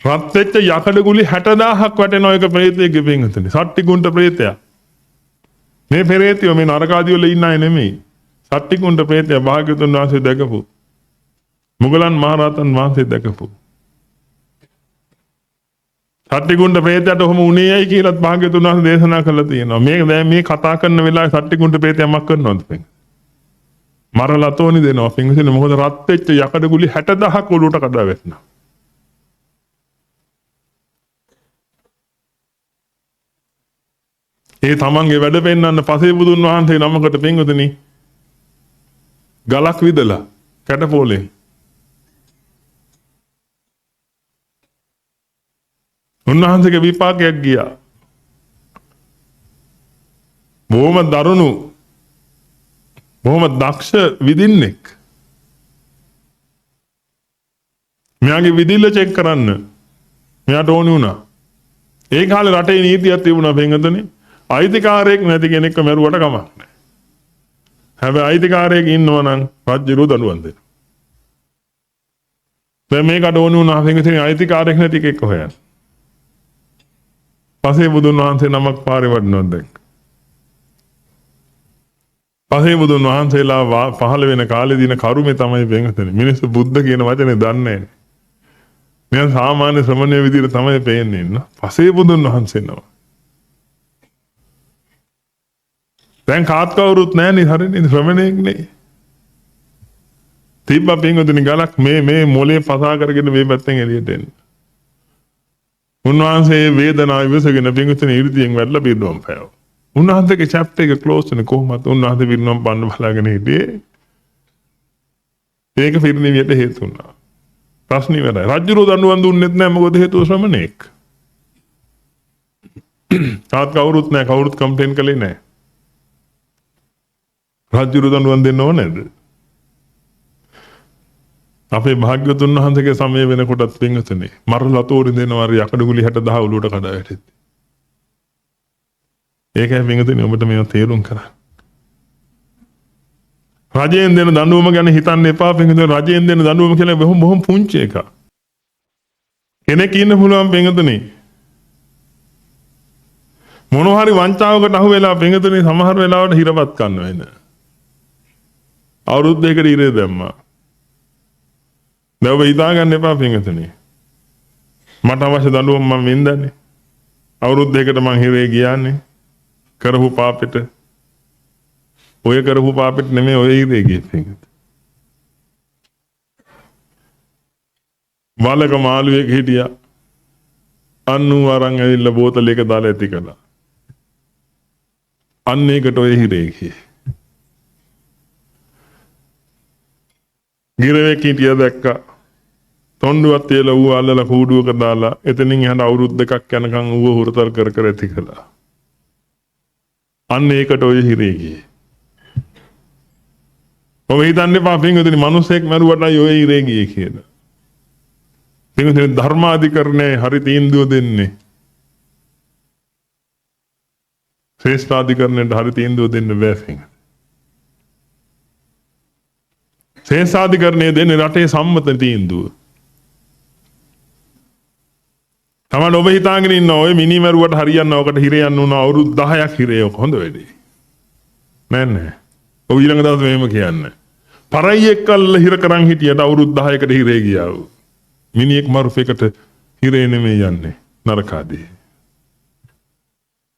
රත් වෙච්ච යකඩ ගුලි 60000ක් වටෙනවා එක ප්‍රේතයෙක්ගේ පින්වතුනි. සට්ටිකුණ්ට ප්‍රේතයා. මේ පෙරේතයෝ මේ නරකාදී වල ඉන්න අය නෙමෙයි. සට්ටිකුණ්ට ප්‍රේතයා භාග්‍යවතුන් වහන්සේ දැකපු. මුගලන් මහරහතන් වහන්සේ දැකපු. සට්ටිකුණ්ට ප්‍රේතයට ඔහොම උණේයි කියලා භාග්‍යවතුන් වහන්සේ දේශනා කළා තියෙනවා. මේක දැන් මේ කතා කරන වෙලාවේ සට්ටිකුණ්ට ප්‍රේතයා මක් කරනවද පින්? මරලා තෝනි දෙනවා පින්වතුනි. මොකද රත් වෙච්ච යකඩ ගුලි 60000ක් ඔලුවට කඩා වැටෙනවා. ඒ තමන්ගේ වැඩ පෙන්වන්න පසේ බුදුන් වහන්සේ නමකට පින්වතුනි ගලක් විදලා කැටපෝලේ උන්වහන්සේගේ විපාකයක් ගියා. බොහොම දරුණු බොහොම දක්ෂ විදින්නෙක්. මෙයාගේ විදිල්ල චෙක් කරන්න මෙයාට ඕනි වුණා. ඒ කාලේ රටේ නීතියක් තිබුණා පින්වතුනි. අයිතිකාරයෙක් නැති කෙනෙක්ව මරුවට කමක් නැහැ. හැබැයි අයිතිකාරයෙක් ඉන්නවා නම් රජුරු දඬුවම් දෙනවා. දැන් මේකට ඕන වුණා පින්වතුනි අයිතිකාරයෙක් නැති කෙනෙක් හොයන්න. පසේ බුදුන් වහන්සේ නමක් පාරේ වඩනවා දැන්. පසේ බුදුන් වහන්සේලා පහළ වෙන කාලේ දින කරුමේ තමයි පින්වතුනි. මිනිස්සු බුද්ධ කියන වචනේ දන්නේ නැහැ. මෙයා සාමාන්‍ය ශ්‍රමණය විදිහට තමයි පේන්නේ ඉන්න. පසේ බුදුන් වහන්සේ නම. දැන් කාත් කවුරුත් නැන්නේ හරිනේ ශ්‍රමණයෙක් නේ. තිබ්බා පින්වතුනි ගලක් මේ මොලේ පසා කරගෙන මේ පැත්තෙන් එළියට එන්න. උන්වහන්සේ වේදනාව ඉවසගෙන පින්වතුනි ඉර්ධියෙන් වැටලා පිරිනොම් පෑවා. උන්වහන්සේගේ චැප්ටර් එක ක්ලෝස් වෙන්නේ කොහොමද? උන්වහන්සේ පිරිනොම් පන්න බලාගෙන හිටියේ. ඒක පිරිනිවියට හේතු වුණා. ප්‍රශ්නේ වැඩයි. රජුරු දඬුවම් දුන්නෙත් නැහැ මොකද හේතුව ශ්‍රමණයෙක්. කාත් කවුරුත් නැහැ කවුරුත් කම්ප්ලේන් කළේ නැහැ. රජුරු දඬුවම් දෙන්න ඕනේද? අපේ භාග්‍යවතුන් වහන්සේගේ සමය වෙනකොටත් පින්වතුනි මරලා තෝරි දෙනවා යකඩ ගුලි 60000 උලුවට කඩා වැටෙද්දි. ඒකයි පින්වතුනි ඔබට මේව තේරුම් කරන්න. රජයෙන් දෙන දඬුවම ගැන හිතන්න එපා පින්වතුනි. රජයෙන් දෙන දඬුවම කියලා බොහොම පුංචි එකක්. කෙනෙක් ඉන්න පුළුවන් පින්වතුනි. මොනවා හරි වංචාවකට අහු වෙලා පින්වතුනි සමහර වෙලාවට හිරපත් ගන්න වෙන. අවුරුද්දකට ඉරේ දැම්මා. දැන් ඔබ හිතාගන්න එපා පින්වතුනි. මට අවශ්‍ය දඬුවම මම වින්දානේ. අවුරුද්දකට මං හිරේ ගියානේ. කරපු පාපෙට. ඔය කරපු පාපෙට නෙමෙයි ඔය හිරේ ගියේ පින්වතුනි. වලක මාළුවෙක් හිටියා. අන්නු අරන් ඇවිල්ලා බෝතලයක දාලා ඇති කළා. අන්න ඒකට ඔය හිරේ ගියේ. ගිරවෙක් හිටියා දැක්කා. තොණ්ඩුවත් තියලා ඌ අල්ලලා කූඩුවක දාලා එතනින් එහාට අවුරුදු දෙකක් යනකම් ඌව හුරතල් කර කර ඇති කළා. අන්න ඒකට ඔය හිරේ ගියේ. ඔබ හිතන්නේ පින්වතුනි මිනිස්සෙක් මරුවටයි ඔය හිරේ ගියේ කියලා. පින්වතුනි ධර්මාධිකරණයේ හරි තීන්දුව දෙන්නේ. ශ්‍රේෂ්ඨාධිකරණයට හරි තීන්දුව දෙන්න බෑ පින්වතුනි. ශ්‍රේෂ්ඨාධිකරණයේ දෙන්නේ රටේ සම්මත තීන්දුව. තමයි ඔබ හිතාගෙන ඉන්න ඔය මිනිමරුවට හරියන්න ඔකට හිරේ යන්න උන අවුරුදු 10ක් හිරේ ඔක හොඳ වැඩේ. නෑ. ඔය ඊළඟ දවස් මෙහෙම කියන්නේ. පරයියෙක් කල්ල හිර කරන් හිටියට අවුරුදු 10කට හිරේ ගියා. මිනිහෙක් මරුපෙකට හිරේ නෙමෙයි යන්නේ නරකාදී.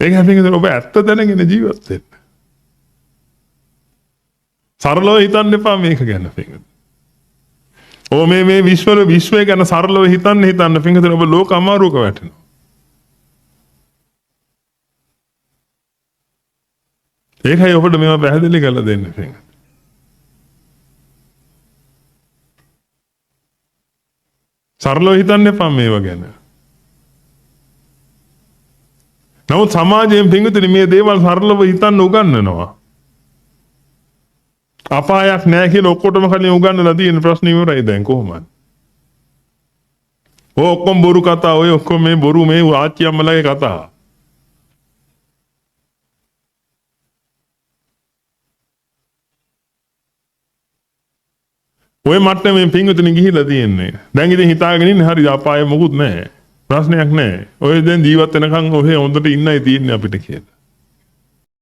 ඒක හැපෙන්නේ ඔබ ඇත්ත දැනගෙන ජීවත් වෙන්න. සරලව හිතන්න එපා මේක ගැන පින්වතුනි. ඔබ මේ විශ්වය ගැන සරලව හිතන්න පින්වතුනි ඔබ ලෝක අමාරුවක වැටෙනවා. ඒකයි ඔබට මේවා පැහැදිලි කරලා දෙන්න පින්වතුනි. සරලව හිතන්න එපා මේවා ගැන. නමුත් සමාජයෙන් පින්වතුනි මේ දේවල් සරලව හිතන්න උගන්වනවා. අපායක් නැහැ කියලා ඔක්කොටම කලින් උගන්වලා තියෙන ප්‍රශ්නේ ඉවරයි දැන් කොහොමද? ඔය ඔක්කොම බොරු කතා ඔය ඔක්කොම මේ බොරු මේ ආච්චි අම්මලාගේ කතා. ඔය මට්ටමේ පින්විතනි ගිහිලා තියෙන්නේ. දැන් ඉතින් හිතාගෙන ඉන්නේ හරි අපායේ මොකුත් නැහැ. ප්‍රශ්නයක් නැහැ. ඔය දැන් ජීවත් වෙනකන් ඔහෙ හොඳට ඉන්නයි තියෙන්නේ අපිට කියලා.